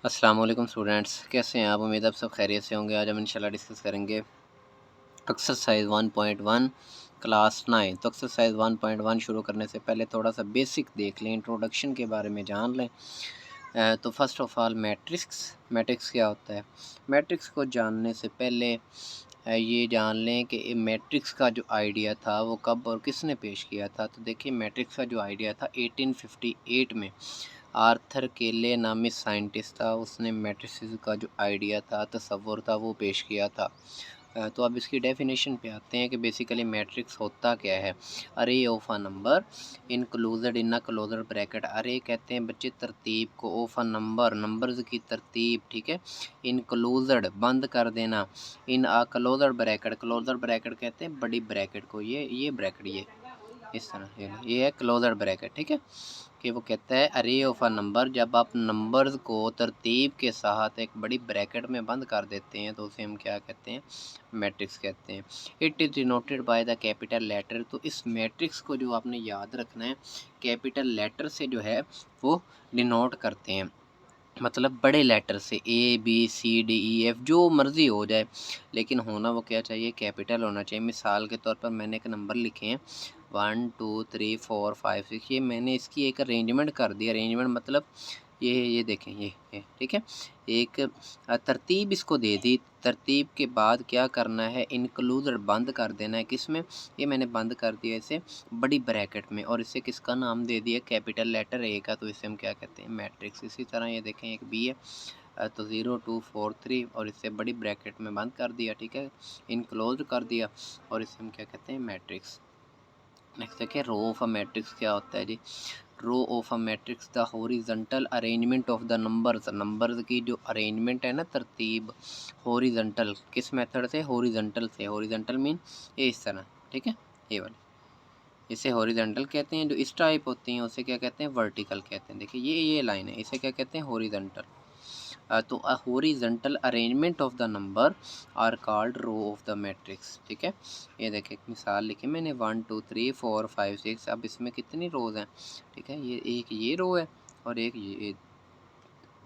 अस्सलाम वालेकुम स्टूडेंट्स, कैसे हैं आप? उम्मीद आप सब खैरियत से होंगे। आज हम इंशाल्लाह डिस्कस करेंगे एक्सरसाइज 1.1 क्लास 9। तो एक्सरसाइज 1.1 शुरू करने से पहले थोड़ा सा बेसिक देख लें, इंट्रोडक्शन के बारे में जान लें। तो फर्स्ट ऑफ़ ऑल मैट्रिक्स क्या होता है? मैट्रिक्स को जानने से पहले ये जान लें कि मैट्रिक्स का जो आइडिया था वो कब और किसने पेश किया था। तो देखिए, मैट्रिक्स का जो आइडिया था 1858 में आर्थर केले नामी साइंटिस्ट था, उसने मैट्रिसेस का जो आइडिया था, तसव्वुर था, वो पेश किया था। तो अब इसकी डेफिनेशन पे आते हैं कि बेसिकली मैट्रिक्स होता क्या है। अरे of a number included in a closed bracket. अरे कहते हैं बच्चे तरतीब को, ऑफ अ नंबर नंबर्स की तरतीब, ठीक है, इनक्लूडेड बंद कर देना, इन अ क्लोज्ड ब्रैकेट कहते हैं बड़ी ब्रैकेट को, ये ब्रैकेट ये इस तरह ये है क्लोजर ब्रैकेट, ठीक है। कि वो कहता है अरे ऑफ अ नंबर, जब आप नंबर्स को तरतीब के साथ एक बड़ी ब्रैकेट में बंद कर देते हैं तो उसे हम क्या कहते हैं? मैट्रिक्स कहते हैं। It is denoted by the capital letter. तो इस मैट्रिक्स को जो आपने याद रखना है, कैपिटल लेटर से जो है वो डिनोट करते हैं, मतलब बड़े लेटर से ABCDEF जो मर्ज़ी हो जाए, लेकिन होना वो क्या चाहिए? कैपिटल होना चाहिए। मिसाल के तौर पर मैंने एक नंबर लिखे हैं 1 2 3 4 5 6, ये मैंने इसकी एक अरेंजमेंट कर दी। अरेंजमेंट मतलब ये देखें, ये ठीक है, एक तरतीब इसको दे दी। तरतीब के बाद क्या करना है? इंक्लूड बंद कर देना है। किस में? ये मैंने बंद कर दिया इसे बड़ी ब्रैकेट में, और इसे किसका नाम दे दिया? कैपिटल लेटर A का। तो इसे हम क्या कहते हैं? मैट्रिक्स। इसी तरह ये देखें एक B है, तो 0 2 4 3, और इसे बड़ी ब्रैकेट में बंद कर दिया, ठीक है, इनक्लोज कर दिया, और इसे हम क्या कहते हैं? मैट्रिक्स। नेक्स्ट देखिए, रो ऑफ अ मैट्रिक्स क्या होता है जी? Row of a matrix the horizontal arrangement of the numbers की जो अरेंजमेंट है ना, तरतीब, हॉरिजॉन्टल किस मेथड से? हॉरिजॉन्टल से। हॉरिजॉन्टल मीन ये इस तरह, ठीक है, ये वाली, इसे हॉरिजॉन्टल कहते हैं। जो इस टाइप होती हैं उसे क्या कहते हैं? वर्टिकल कहते हैं। देखिए ये लाइन है, इसे क्या कहते हैं? हॉरिजॉन्टल। तो a horizontal arrangement of the number are called row of the matrix, ठीक है। ये देखिए एक मिसाल लिखी मैंने 1 2 3 4 5 6। अब इसमें कितनी रोज हैं? ठीक है, ये एक ये रो है और एक ये,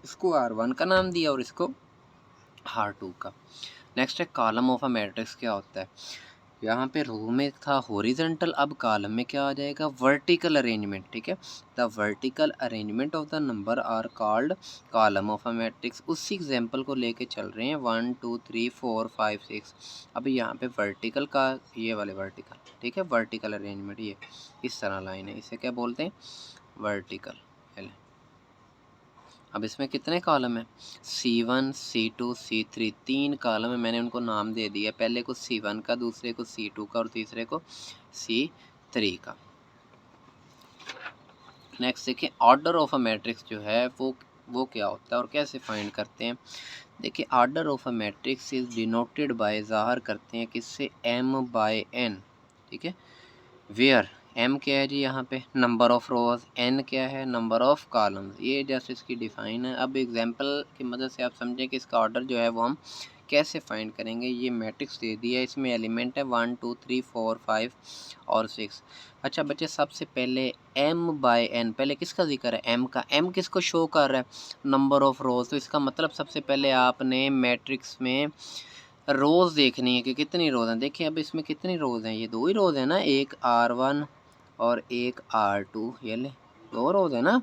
इसको R1 का नाम दिया और इसको R2 का। नेक्स्ट है कॉलम ऑफ अ मैट्रिक्स क्या होता है? यहाँ पे रो में था हॉरिजॉन्टल, अब कॉलम में क्या आ जाएगा? वर्टिकल अरेंजमेंट, ठीक है। The vertical arrangement of the number are called column of a matrix. उसी एग्जांपल को लेके चल रहे हैं 1 2 3 4 5 6। अब यहाँ पे वर्टिकल का, ये वाले वर्टिकल, ठीक है, वर्टिकल अरेंजमेंट, ये इस तरह लाइन है, इसे क्या बोलते हैं? वर्टिकल। अब इसमें कितने कॉलम हैं? C1 C2 C3, 3 कॉलम है। मैंने उनको नाम दे दिया, पहले को C1 का, दूसरे को C2 का और तीसरे को C3 का। नेक्स्ट देखिए, ऑर्डर ऑफ अ मैट्रिक्स जो है वो क्या होता है और कैसे फाइंड करते हैं? देखिए, order of a matrix is denoted by, ज़ाहिर करते हैं किससे? M/N, ठीक है। वेयर M क्या है जी? यहाँ पे नंबर ऑफ रोज, N क्या है? Number of columns. ये जैसे इसकी डिफाइन है। अब एग्जांपल की मदद से आप समझें कि इसका ऑर्डर जो है वो हम कैसे फाइंड करेंगे। ये मैट्रिक्स दे दिया है, इसमें एलिमेंट है 1 2 3 4 5 और 6। अच्छा बच्चे, सबसे पहले M/N, पहले किसका जिक्र है? M का। M किसको शो कर रहा है? नंबर ऑफ रोज। तो इसका मतलब सबसे पहले आपने मैट्रिक्स में रोज़ देखनी है कि कितनी रोज़ हैं। देखिए अब इसमें कितनी रोज़ हैं? ये 2 ही रोज़ हैं ना, एक R1 और एक R2, ये ले 2 रोज़ है ना,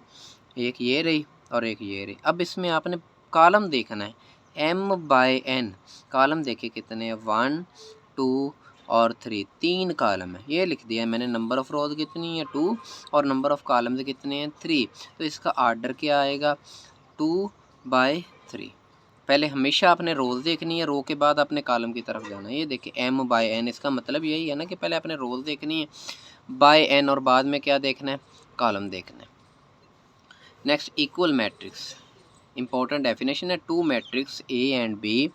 एक ये रही और एक ये रही। अब इसमें आपने कॉलम देखना है, M/N। कॉलम देखिए कितने हैं? 1 2 और 3, 3 कॉलम है। ये लिख दिया मैंने। नंबर ऑफ रोज़ कितनी है? 2, और नंबर ऑफ कॉलम्स कितने हैं? 3। तो इसका ऑर्डर क्या आएगा? 2/3। पहले हमेशा आपने रोज़ देखनी है, रो के बाद आपने कॉलम की तरफ जाना है। ये देखिए M/N, इसका मतलब यही है ना कि पहले आपने रोज़ देखनी है बाय N, और बाद में क्या देखना है? कॉलम देखना है। Next, equal matrix. Important definition है, 2 matrix A and B।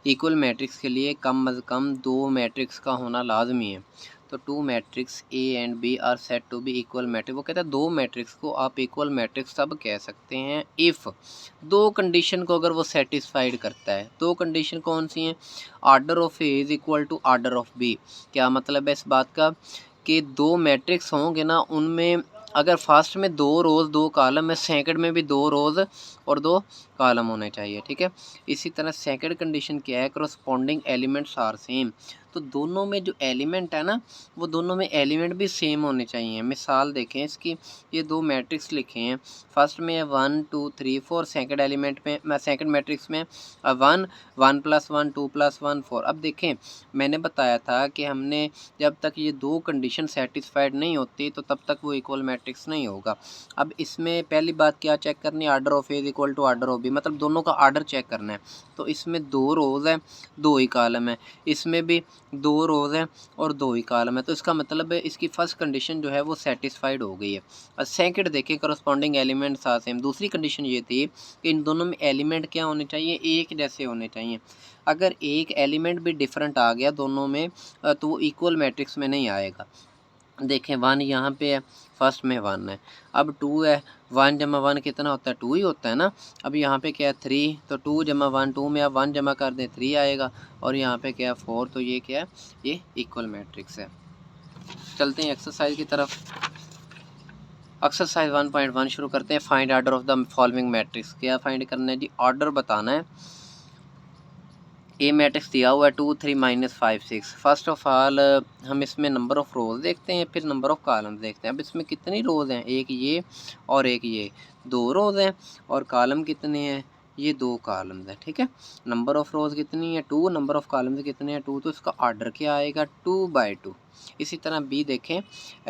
Equal matrix के लिए कम अज़ कम 2 मैट्रिक्स का होना लाजमी है। तो 2 matrix A and B are set to be equal matrix. वो कहता है 2 मैट्रिक्स को आप इक्वल मैट्रिक्स तब कह सकते हैं इफ़ 2 कंडीशन को अगर वो सेटिस्फाइड करता है। 2 कंडीशन कौन सी हैं? Order of A is equal to order of B। क्या मतलब है इस बात का? कि 2 मैट्रिक्स होंगे ना, उनमें अगर फर्स्ट में 2 रोज़ 2 कॉलम है, सेकंड में भी 2 रोज़ और 2 कॉलम होने चाहिए, ठीक है। इसी तरह सेकंड कंडीशन क्या है, करस्पॉन्डिंग एलिमेंट्स आर सेम, तो दोनों में जो एलिमेंट है ना, वो दोनों में एलिमेंट भी सेम होने चाहिए। मिसाल देखें इसकी, ये 2 मैट्रिक्स लिखे हैं, फर्स्ट में है 1 2 3 4, सेकंड एलिमेंट में सेकंड मैट्रिक्स में 1 1 + 1 2 + 1 4। अब देखें मैंने बताया था कि हमने जब तक ये 2 कंडीशन सेटिस्फाइड नहीं होती तो तब तक वो इक्वल मैट्रिक्स नहीं होगा। अब इसमें पहली बात क्या चेक करनी है, order of A equal to order of B, मतलब दोनों का आर्डर चेक करना है। तो इसमें 2 रोज़ है 2 ही कॉलम है, इसमें भी 2 रोज़ हैं और 2 ही कॉलम है, तो इसका मतलब है इसकी फर्स्ट कंडीशन जो है वो सेटिस्फाइड हो गई है। और सेकंड देखिए, करस्पॉन्डिंग एलिमेंट्स आर सेम, दूसरी कंडीशन ये थी कि इन दोनों में एलिमेंट क्या होने चाहिए, एक जैसे होने चाहिए। अगर एक एलिमेंट भी डिफरेंट आ गया दोनों में तो वो इक्वल मैट्रिक्स में नहीं आएगा। देखें 1 यहाँ पे है, फर्स्ट में 1 है, अब 2 है, 1 + 1 कितना होता है, 2 ही होता है ना। अब यहाँ पे क्या है 3, तो 2 + 1 2 में आप 1 जमा कर दें 3 आएगा, और यहाँ पे क्या है 4, तो ये क्या है, ये इक्वल मैट्रिक्स है। चलते हैं एक्सरसाइज की तरफ। एक्सरसाइज 1.1 शुरू करते हैं। Find order of the following matrix, क्या फाइंड करना है जी, ऑर्डर बताना है। ए मैट्रिक्स दिया हुआ है 2 3 -5 6। फर्स्ट ऑफ ऑल हम इसमें नंबर ऑफ़ रोज़ देखते हैं, फिर नंबर ऑफ़ कॉलम्स देखते हैं। अब इसमें कितनी रोज़ हैं, एक ये और एक ये, 2 रोज़ हैं, और कॉलम कितने हैं, ये 2 कॉलम्स हैं, ठीक है। नंबर ऑफ़ रोज़ कितनी है 2, नंबर ऑफ़ कॉलम्स कितने हैं 2, तो इसका ऑर्डर क्या आएगा 2/2। इसी तरह बी देखें,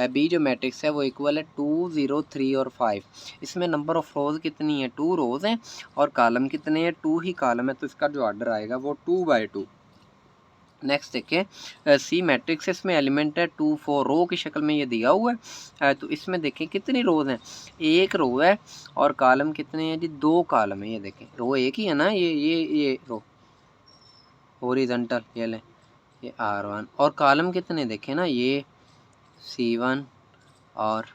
बी जो मैट्रिक्स है वो इक्वल है 2 0 3 और 5। इसमें नंबर ऑफ़ रोज़ कितनी है 2 रोज़ हैं, और कॉलम कितने हैं 2 ही कॉलम है, तो इसका जो ऑर्डर आएगा वो 2/2। नेक्स्ट देखें, सी मैट्रिक्स, इसमें एलिमेंट है 2 4, रो की शक्ल में ये दिया हुआ है। तो इसमें देखें कितनी रोज़ हैं, एक रो है, और कॉलम कितने हैं जी 2 कॉलम है। ये देखें रो एक ही है ना, ये रो हॉरिजॉन्टल, ये लें ये R1, और कॉलम कितने देखें ना, ये C1 और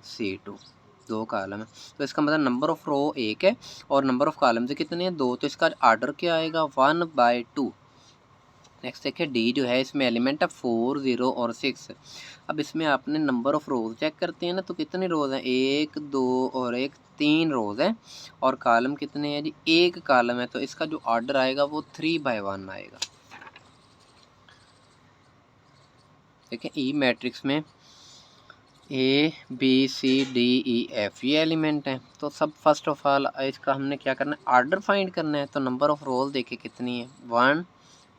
C2, 2 कॉलम है। तो इसका मतलब नंबर ऑफ़ रो 1 है और नंबर ऑफ़ कॉलम से कितने हैं 2, तो इसका ऑर्डर क्या आएगा 1/2। नेक्स्ट देखिए डी जो है, इसमें एलिमेंट है 4 0 और 6। अब इसमें आपने नंबर ऑफ़ रोज़ चेक करते हैं ना, तो कितनी रोज़ हैं, 1 2 और 1, 3 रोज़ हैं, और कॉलम कितने हैं जी, एक कॉलम है, तो इसका जो ऑर्डर आएगा वो 3/1 आएगा। देखिए ई मैट्रिक्स में A B C D E F ये एलिमेंट हैं, तो सब फर्स्ट ऑफ ऑल इसका हमने क्या करना है, ऑर्डर फाइंड करना है। तो नंबर ऑफ़ रोज़ देखिए कितनी है 1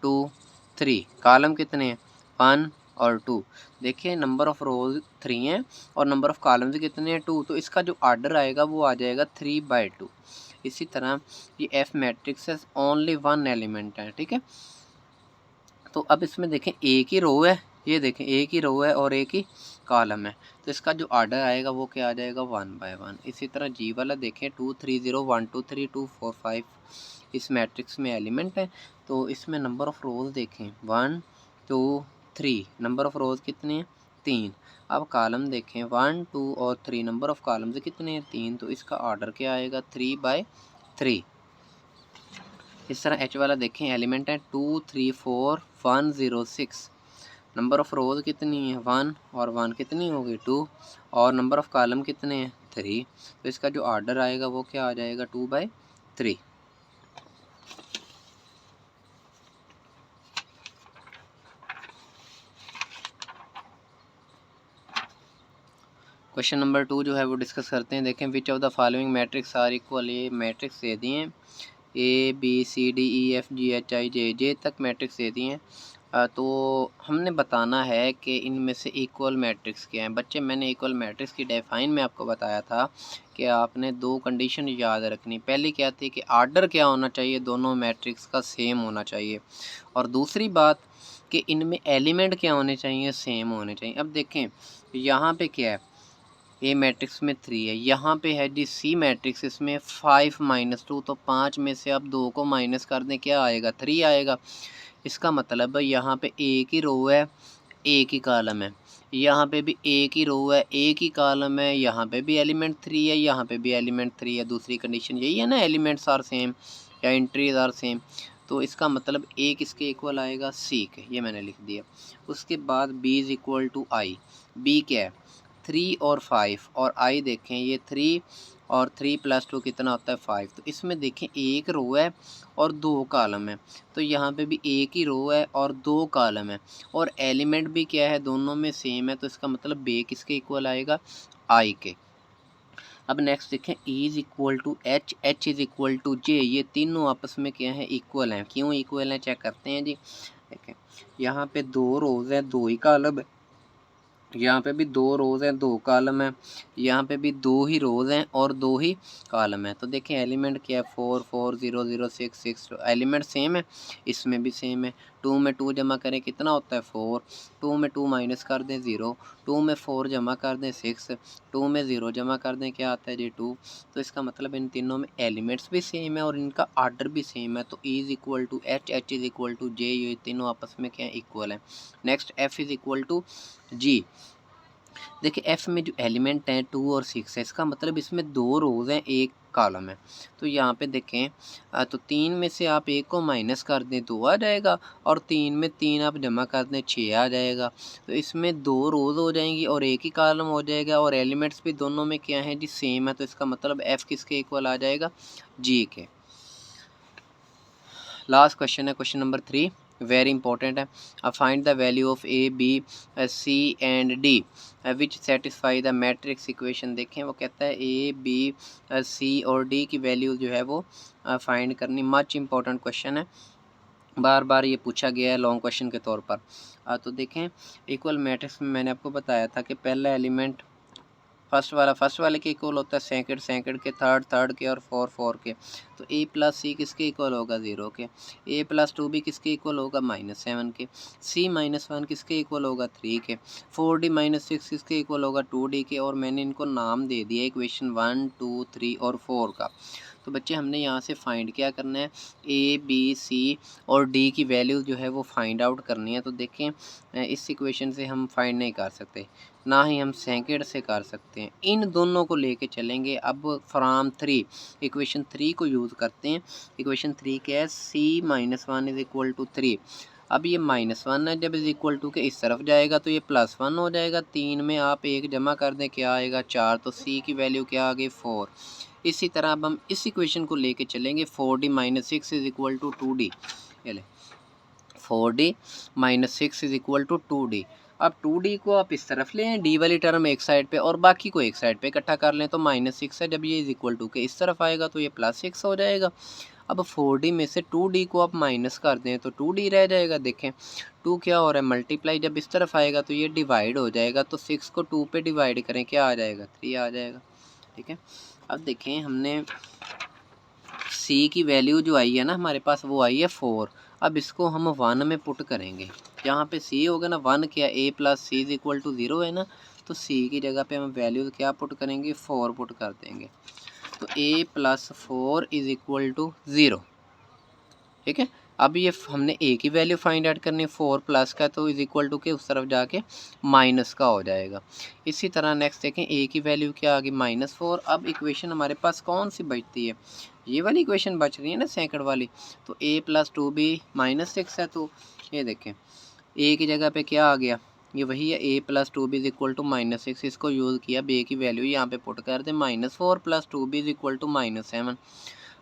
2 3, कॉलम कितने हैं 1 और 2। देखिए नंबर ऑफ़ रोज़ 3 हैं और नंबर ऑफ़ कॉलम्स कितने हैं 2, तो इसका जो ऑर्डर आएगा वो आ जाएगा 3/2। इसी तरह ये F मैट्रिक्स है, ओनली 1 एलिमेंट है, ठीक है। तो अब इसमें देखें एक ही रो है, ये देखें एक ही रो है और एक ही कॉलम है, तो इसका जो ऑर्डर आएगा वो क्या आ जाएगा 1/1। इसी तरह जी वाला देखें 2 3 0 1 2 3 2 4 5, इस मैट्रिक्स में एलिमेंट है। तो इसमें नंबर ऑफ़ रोज़ देखें 1 2 3, नंबर ऑफ़ रोज़ कितने हैं 3। अब कॉलम देखें 1 2 और 3, नंबर ऑफ़ कॉलम्स कितने हैं 3, तो इसका ऑर्डर क्या आएगा 3/3। इस तरह एच वाला देखें, एलिमेंट है 2 3 4 1 0 6, नंबर ऑफ़ रोज़ कितनी है 1 और 1 कितनी होगी 2, और नंबर ऑफ़ कॉलम कितने हैं 3, तो इसका जो ऑर्डर आएगा वो क्या आ जाएगा 2/3। क्वेश्चन नंबर 2 जो है वो डिस्कस करते हैं। देखें which of the following matrix are equal, ये मैट्रिक्स दे दिए हैं A B C D E F G H I J, जे तक मैट्रिक्स दे दिए हैं। तो हमने बताना है कि इनमें से इक्वल मैट्रिक्स क्या हैं। बच्चे मैंने इक्वल मैट्रिक्स की डेफाइन में आपको बताया था कि आपने 2 कंडीशन याद रखनी। पहली क्या थी कि आर्डर क्या होना चाहिए, दोनों मैट्रिक्स का सेम होना चाहिए, और दूसरी बात कि इनमें एलिमेंट क्या होने चाहिए, सेम होने चाहिए। अब देखें यहाँ पे क्या है, ए मैट्रिक्स में 3 है, यहाँ पे है जी सी मैट्रिक्स, इसमें 5 - 2, तो 5 में से अब 2 को माइनस कर दें, क्या आएगा 3 आएगा। इसका मतलब यहाँ पे एक ही रो है एक ही कॉलम है, यहाँ पे भी एक ही रो है एक ही कॉलम है, यहाँ पे भी एलिमेंट 3 है, यहाँ पे भी एलिमेंट 3 है। दूसरी कंडीशन यही है ना, एलिमेंट्स आर सेम या एंट्रीज आर सेम, तो इसका मतलब ए किसके इक्वल आएगा, सी के, ये मैंने लिख दिया। उसके बाद B is equal to I, B क्या है 3 और 5 और आई देखें ये 3 और 3 + 2 कितना होता है 5। तो इसमें देखें एक रो है और 2 कॉलम है, तो यहाँ पे भी एक ही रो है और 2 कॉलम है और एलिमेंट भी क्या है दोनों में सेम है, तो इसका मतलब बे किसके इक्वल आएगा, आई के। अब नेक्स्ट देखें is equal to H, H is equal to J, ये तीनों आपस में क्या है इक्वल हैं। क्यों इक्वल हैं चेक करते हैं जी। देखें यहाँ पे 2 रोज़ हैं 2 ही कॉलम है, यहाँ पे भी 2 रोज़ हैं 2 कॉलम है, यहाँ पे भी 2 ही रोज़ हैं और 2 ही कॉलम है। तो देखें एलिमेंट क्या है 4 4 0 0 6 6, एलिमेंट सेम है, इसमें भी सेम है। 2 में 2 जमा करें कितना होता है 4, 2 में 2 माइनस कर दें 0, 2 में 4 जमा कर दें 6, 2 में 0 जमा कर दें क्या आता है जी 2। तो इसका मतलब इन तीनों में एलिमेंट्स भी सेम है और इनका आर्डर भी सेम है। तो E is equal to H, H is equal to J, ये तीनों आपस में क्या है इक्वल है। Next F is equal to G. देखिए एफ में जो एलिमेंट हैं 2 और 6 है, इसका मतलब इसमें 2 रोज़ हैं 1 कॉलम है। तो यहाँ पे देखें तो 3 में से आप 1 को माइनस कर दें 2 आ जाएगा और 3 में 3 आप जमा कर दें 6 आ जाएगा। तो इसमें 2 रोज़ हो जाएंगी और 1 ही कॉलम हो जाएगा और एलिमेंट्स भी दोनों में क्या है जी सेम है। तो इसका मतलब एफ किसके इक्वल आ जाएगा, जी के। लास्ट क्वेश्चन है क्वेश्चन नंबर 3, वेरी इंपॉर्टेंट है। Find the value of A B C and D which satisfy the matrix equation. देखें वो कहता है ए बी सी और डी की वैल्यू जो है वो फाइंड करनी। मच इंपॉर्टेंट क्वेश्चन है, बार बार ये पूछा गया है लॉन्ग क्वेश्चन के तौर पर। तो देखें इक्वल मैट्रिक्स में मैंने आपको बताया था कि पहला एलिमेंट फर्स्ट वाले के इक्वल होता है सेकंड के, थर्ड के और फोर के। तो ए प्लस सी किसके इक्वल होगा 0 के, ए प्लस 2 भी किसके इक्वल होगा -7 के, सी -1 किसके इक्वल होगा 3 के, 4d -6 किसके इक्वल होगा 2d के। और मैंने इनको नाम दे दिया इक्वेशन 1 2 3 और 4 का। तो बच्चे हमने यहाँ से फाइंड क्या करना है, ए बी सी और डी की वैल्यू जो है वो फाइंड आउट करनी है। तो देखें इस इक्वेशन से हम फाइंड नहीं कर सकते, ना ही हम सेकंड से कर सकते हैं, इन दोनों को लेके चलेंगे। अब फ्राम 3 इक्वेशन 3 को यूज़ करते हैं। इक्वेशन 3 क्या है, c-1 इज़ इक्वल टू 3। अब ये -1 है, जब इज़ इक्वल टू के इस तरफ जाएगा तो ये +1 हो जाएगा। 3 में आप 1 जमा कर दें क्या आएगा 4, तो c की वैल्यू क्या आ गई 4। इसी तरह अब हम इस इक्वेशन को लेके चलेंगे 4d - 6 is equal to 2d। ये ले 4d - 6 is equal to 2d। अब 2d को आप इस तरफ लें, d वाली टर्म एक साइड पे और बाकी को एक साइड पे इकट्ठा कर लें। तो -6 है, जब ये इज़ इक्वल टू के इस तरफ आएगा तो ये +6 हो जाएगा। अब 4d में से 2d को आप माइनस कर दें तो 2d रह जाएगा। देखें 2 क्या हो रहा है मल्टीप्लाई, जब इस तरफ आएगा तो ये डिवाइड हो जाएगा। तो 6 को 2 पे डिवाइड करें क्या आ जाएगा 3 आ जाएगा। ठीक है, अब देखें हमने c की वैल्यू जो आई है ना हमारे पास वो आई है 4। अब इसको हम 1 में पुट करेंगे, जहाँ पे c होगा ना 1 क्या a plus C is equal to 0 है ना, तो c की जगह पे हम वैल्यू क्या पुट करेंगे 4 पुट कर देंगे। तो a plus 4 is equal to 0। ठीक है, अब ये हमने a की वैल्यू फाइंड आउट करनी है 4 प्लस का, तो इज इक्वल टू के उस तरफ जाके माइनस का हो जाएगा। इसी तरह नेक्स्ट देखें a की वैल्यू क्या आ गई -4। अब इक्वेशन हमारे पास कौन सी बचती है, ये वाली इक्वेशन बच रही है ना सेकंड वाली। तो a प्लस 2 भी -6 है, तो ये देखें a की जगह पे क्या आ गया, ये वही है a प्लस 2 भी इज इक्वल टू -6। इसको यूज़ किया, b की वैल्यू यहाँ पे पुट कर दें -4 प्लस 2 भी इज इक्वल टू -7।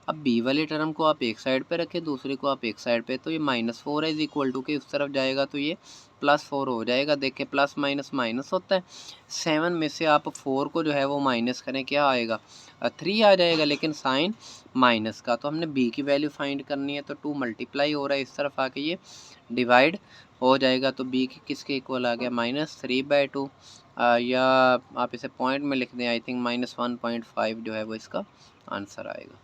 अब बी वाली टर्म को आप एक साइड पे रखें, दूसरे को आप एक साइड पे, तो ये -4 है इज इक्वल टू के उस तरफ जाएगा तो ये +4 हो जाएगा। देखिए प्लस माइनस माइनस होता है, 7 में से आप 4 को जो है वो माइनस करें क्या आएगा 3 आ जाएगा, लेकिन साइन माइनस का। तो हमने बी की वैल्यू फाइंड करनी है, तो 2 मल्टीप्लाई हो रहा है इस तरफ आके ये डिवाइड हो जाएगा। तो बी किसके इक्वल आ गया -3/2, या आप इसे पॉइंट में लिख दें, आई थिंक -1.5 जो है वो इसका आंसर आएगा।